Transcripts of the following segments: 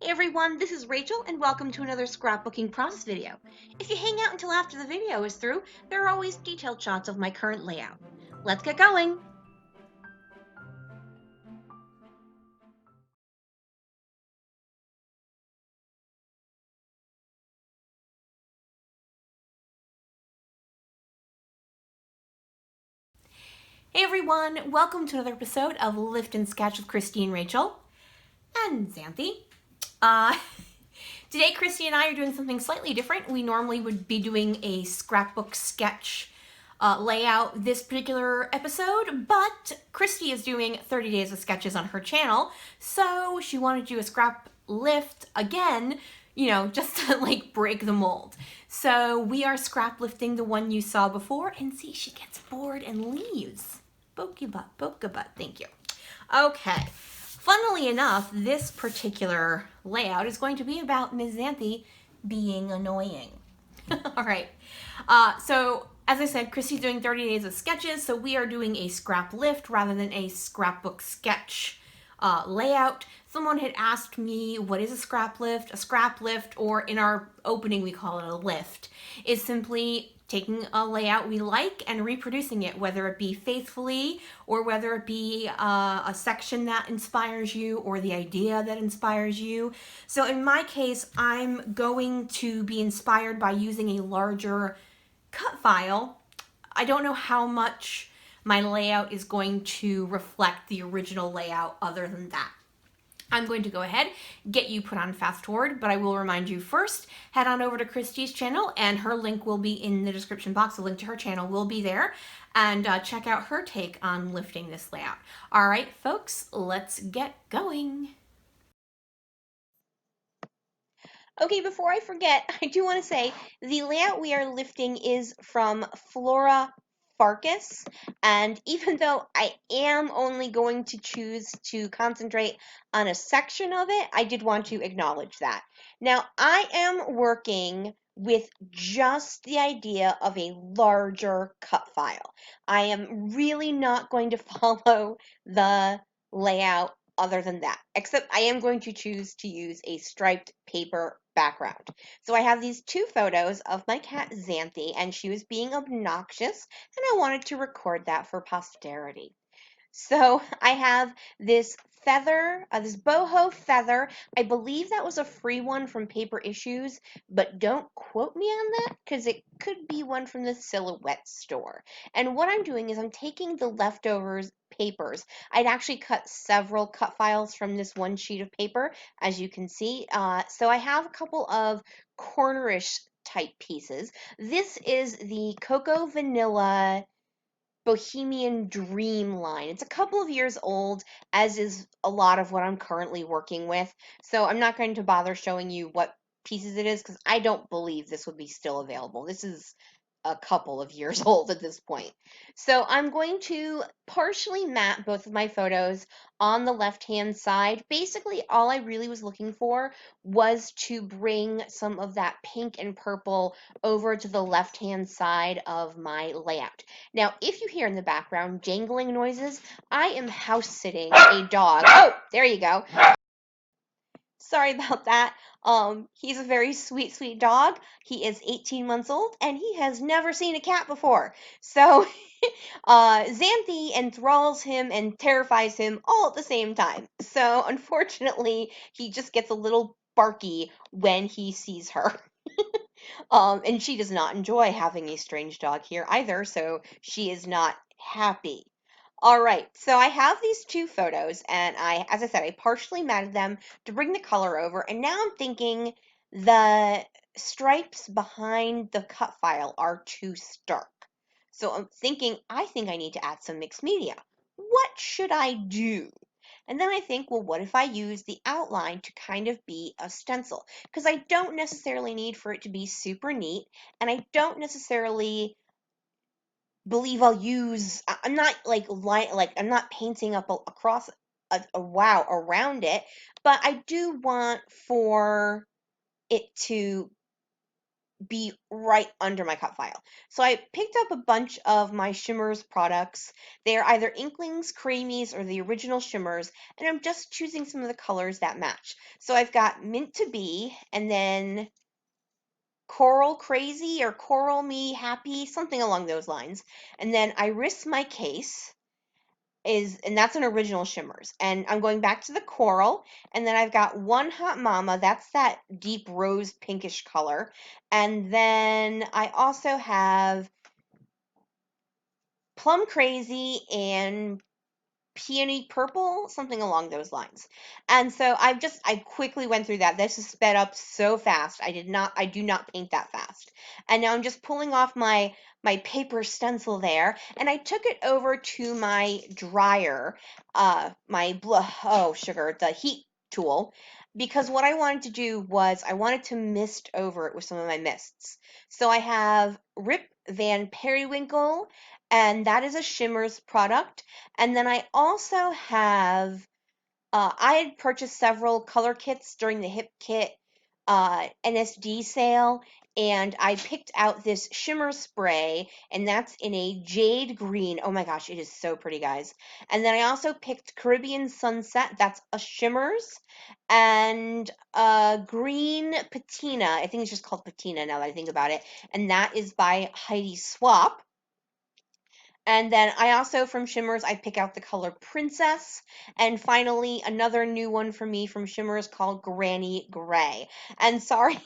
Hey everyone, this is Rachel and welcome to another scrapbooking process video. If you hang out until after the video is through, there are always detailed shots of my current layout. Let's get going! Hey everyone, welcome to another episode of Lift and Sketch with Christy and Rachel. And Xanthi. Uh, Today Christy and I are doing something slightly different. We normally would be doing a scrapbook sketch layout this particular episode, but Christy is doing 30 days of sketches on her channel, so she wanted to do a scrap lift again, just to like break the mold. So we are scrap lifting the one you saw before, and see, she gets bored and leaves. Poke your butt, poke a butt, thank you. Okay. Funnily enough, this particular layout is going to be about Ms. Xanthi being annoying. All right. So, as I said, Christy's doing 30 days of sketches, so we are doing a scrap lift rather than a scrapbook sketch layout. Someone had asked me, what is a scrap lift? A scrap lift, or in our opening we call it a lift, is simply taking a layout we like and reproducing it, whether it be faithfully or whether it be a section that inspires you or the idea that inspires you. So in my case, I'm going to be inspired by using a larger cut file. I don't know how much my layout is going to reflect the original layout other than that. I'm going to go ahead, get you put on fast forward, but I will remind you first, head on over to Christy's channel, and her link will be in the description box. The link to her channel will be there, and check out her take on lifting this layout. All right, folks, let's get going. Okay, before I forget, I do want to say the layout we are lifting is from Flora Flokas, and even though I am only going to choose to concentrate on a section of it, I did want to acknowledge that. Now, I am working with just the idea of a larger cut file. I am really not going to follow the layout other than that, except I am going to choose to use a striped paper background. So I have these two photos of my cat Xanthi, and she was being obnoxious, and I wanted to record that for posterity. So I have this feather, this boho feather. I believe that was a free one from Paper Issues, but don't quote me on that because it could be one from the Silhouette store. And what I'm doing is I'm taking the leftovers papers. I'd actually cut several cut files from this one sheet of paper, as you can see. So I have a couple of cornerish type pieces. This is the Cocoa Vanilla Bohemian Dream line. It's a couple of years old, as is a lot of what I'm currently working with. So I'm not going to bother showing you what pieces it is because I don't believe this would be still available. This is a couple of years old at this point. So I'm going to partially map both of my photos on the left-hand side. Basically, all I really was looking for was to bring some of that pink and purple over to the left-hand side of my layout. Now, if you hear in the background jangling noises, I am house sitting a dog. Oh, there you go. Sorry about that. He's a very sweet, sweet dog. He is 18 months old and he has never seen a cat before. So, Xanthi enthralls him and terrifies him all at the same time. So, unfortunately, he just gets a little barky when he sees her. And she does not enjoy having a strange dog here either, so she is not happy. All right, so I have these two photos, and as I said, I partially matted them to bring the color over, and now I'm thinking the stripes behind the cut file are too stark. So I think I need to add some mixed media. What should I do? And then I think, well, what if I use the outline to kind of be a stencil? Because I don't necessarily need for it to be super neat, and I don't necessarily believe I'll use. I'm not I'm not painting up across a wow around it, but I do want for it to be right under my cut file. So I picked up a bunch of my Shimmers products. They're either Inklings, Creamies, or the original Shimmers, and I'm just choosing some of the colors that match. So I've got Mint to Be, and then Coral Crazy or Coral Me Happy, something along those lines. And then Iris My Case and that's an original Shimmers. And I'm going back to the Coral, and then I've got One Hot Mama, that's that deep rose pinkish color. And then I also have Plum Crazy and peony purple, something along those lines. And so I quickly went through that. This is sped up so fast. I do not paint that fast. And now I'm just pulling off my paper stencil there, and I took it over to my dryer, the heat tool, because what I wanted to do was I wanted to mist over it with some of my mists. So I have Rip Van Periwinkle, and that is a Shimmers product. And then I also have, I had purchased several color kits during the Hip Kit NSD sale, and I picked out this shimmer spray, and that's in a jade green. Oh my gosh, it is so pretty, guys. And then I also picked Caribbean Sunset, that's a Shimmers, and green patina. I think it's just called patina now that I think about it, and that is by Heidi Swap. And then I also, from Shimmers, I pick out the color Princess. And finally, another new one for me from Shimmers called Granny Gray. And sorry,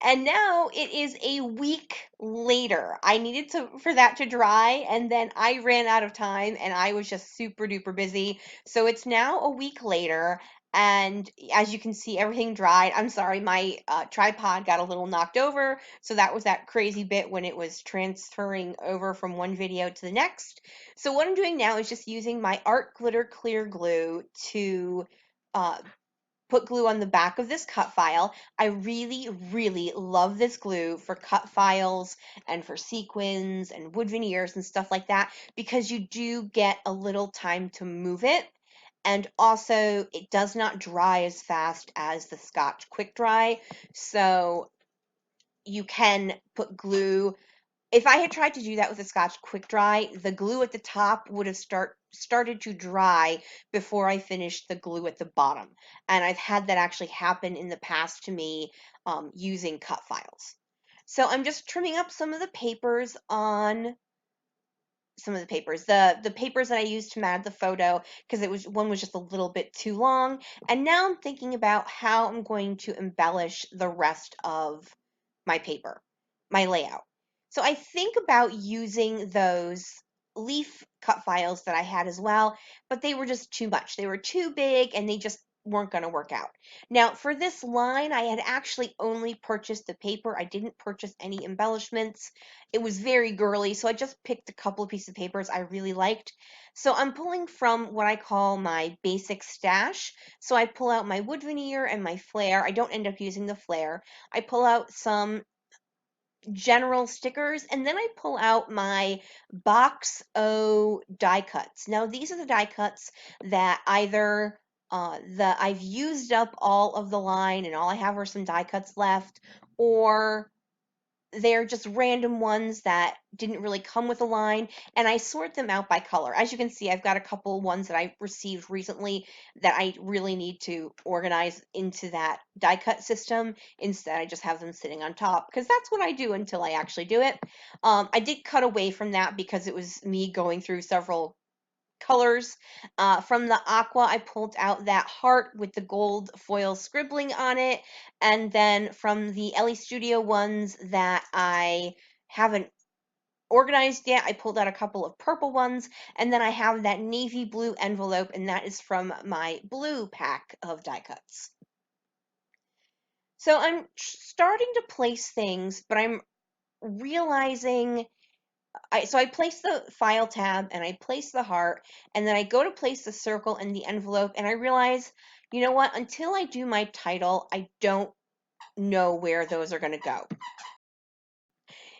and now it is a week later. I needed for that to dry, and then I ran out of time, and I was just super duper busy. So it's now a week later, and as you can see, everything dried. I'm sorry, my tripod got a little knocked over, so that was that crazy bit when it was transferring over from one video to the next. So what I'm doing now is just using my Art Glitter Clear Glue to uh, put glue on the back of this cut file. I really, really love this glue for cut files and for sequins and wood veneers and stuff like that, because you do get a little time to move it. And also, it does not dry as fast as the Scotch Quick Dry. So you can put glue. If I had tried to do that with a Scotch Quick Dry, the glue at the top would have started to dry before I finished the glue at the bottom. And I've had that actually happen in the past to me using cut files. So I'm just trimming up some of the papers on some of the papers. The papers that I used to mat the photo, because one was just a little bit too long. And now I'm thinking about how I'm going to embellish the rest of my paper, my layout. So I think about using those leaf cut files that I had as well, but they were just too much. They were too big, and they just weren't going to work out. Now, for this line, I had actually only purchased the paper. I didn't purchase any embellishments. It was very girly, so I just picked a couple of pieces of papers I really liked. So I'm pulling from what I call my basic stash. So I pull out my wood veneer and my flare. I don't end up using the flare. I pull out some general stickers, and then I pull out my Box O die cuts. Now, these are the die cuts that either I've used up all of the line and all I have are some die cuts left, or they're just random ones that didn't really come with a line, and I sort them out by color. As you can see, I've got a couple ones that I received recently that I really need to organize into that die cut system. Instead, I just have them sitting on top, because that's what I do until I actually do it. I did cut away from that because it was me going through several colors. From the aqua, I pulled out that heart with the gold foil scribbling on it. And then from the Ellie Studio ones that I haven't organized yet, I pulled out a couple of purple ones. And then I have that navy blue envelope, and that is from my blue pack of die cuts. So I'm starting to place things, but I'm realizing so I place the file tab, and I place the heart, and then I go to place the circle and the envelope, and I realize, you know what, until I do my title, I don't know where those are going to go.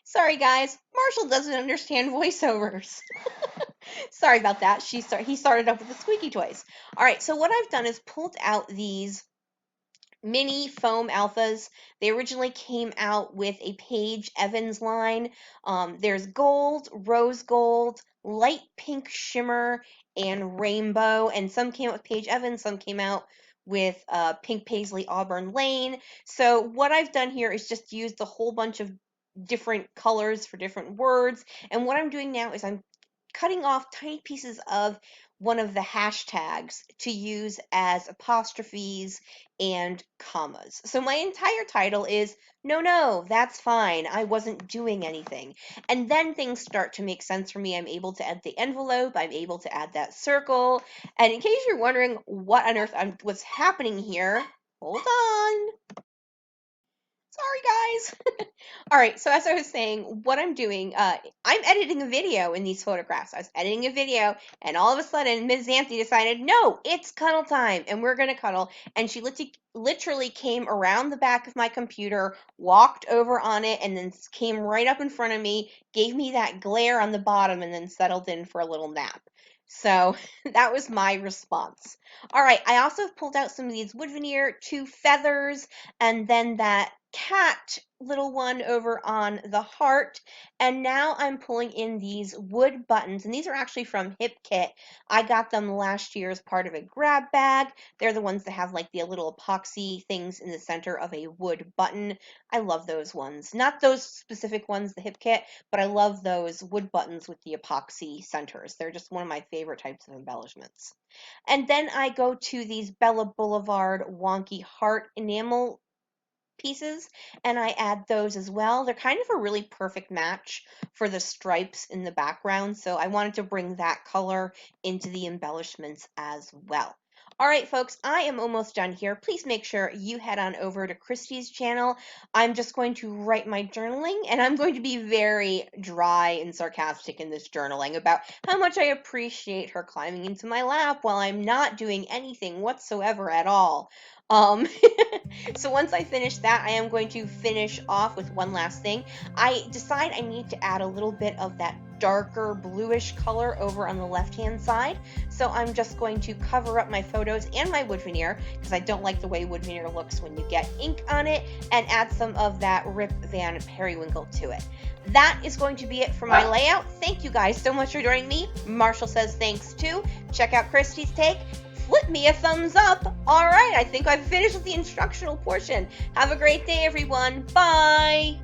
Sorry guys, Marshall doesn't understand voiceovers. Sorry about that. He started up with the squeaky toys. All right, so what I've done is pulled out these mini foam alphas. They originally came out with a Paige Evans line. There's gold, rose gold, light pink shimmer, and rainbow. And some came out with Paige Evans, some came out with pink paisley auburn lane. So what I've done here is just used a whole bunch of different colors for different words. And what I'm doing now is I'm cutting off tiny pieces of one of the hashtags to use as apostrophes and commas. So my entire title is No, no, that's fine. I wasn't doing anything. And then things start to make sense for me. I'm able to add the envelope, I'm able to add that circle. And in case you're wondering what on earth what's happening here, hold on. Sorry, guys. All right, so as I was saying, what I'm doing, I'm editing a video in these photographs. I was editing a video, and all of a sudden, Ms. Xanthi decided, no, it's cuddle time, and we're going to cuddle. And she literally came around the back of my computer, walked over on it, and then came right up in front of me, gave me that glare on the bottom, and then settled in for a little nap. So that was my response. All right, I also pulled out some of these wood veneer, 2 feathers, and then that cat little one over on the heart. And now I'm pulling in these wood buttons, and these are actually from Hip Kit. I got them last year as part of a grab bag. They're the ones that have like the little epoxy things in the center of a wood button. I love those ones. Not those specific ones, the Hip Kit, but I love those wood buttons with the epoxy centers. They're just one of my favorite types of embellishments. And then I go to these Bella Boulevard wonky heart enamel pieces, and I add those as well. They're kind of a really perfect match for the stripes in the background, so I wanted to bring that color into the embellishments as well. All right, folks, I am almost done here. Please make sure you head on over to Christy's channel. I'm just going to write my journaling, and I'm going to be very dry and sarcastic in this journaling about how much I appreciate her climbing into my lap while I'm not doing anything whatsoever at all. So once I finish that, I am going to finish off with one last thing. I decide I need to add a little bit of that darker bluish color over on the left hand side. So I'm just going to cover up my photos and my wood veneer, because I don't like the way wood veneer looks when you get ink on it, and add some of that Rip Van Periwinkle to it. That is going to be it for my layout. Thank you guys so much for joining me. Marshall says thanks too. Check out Christy's take. Flip me a thumbs up. All right, I think I've finished with the instructional portion. Have a great day, everyone. Bye.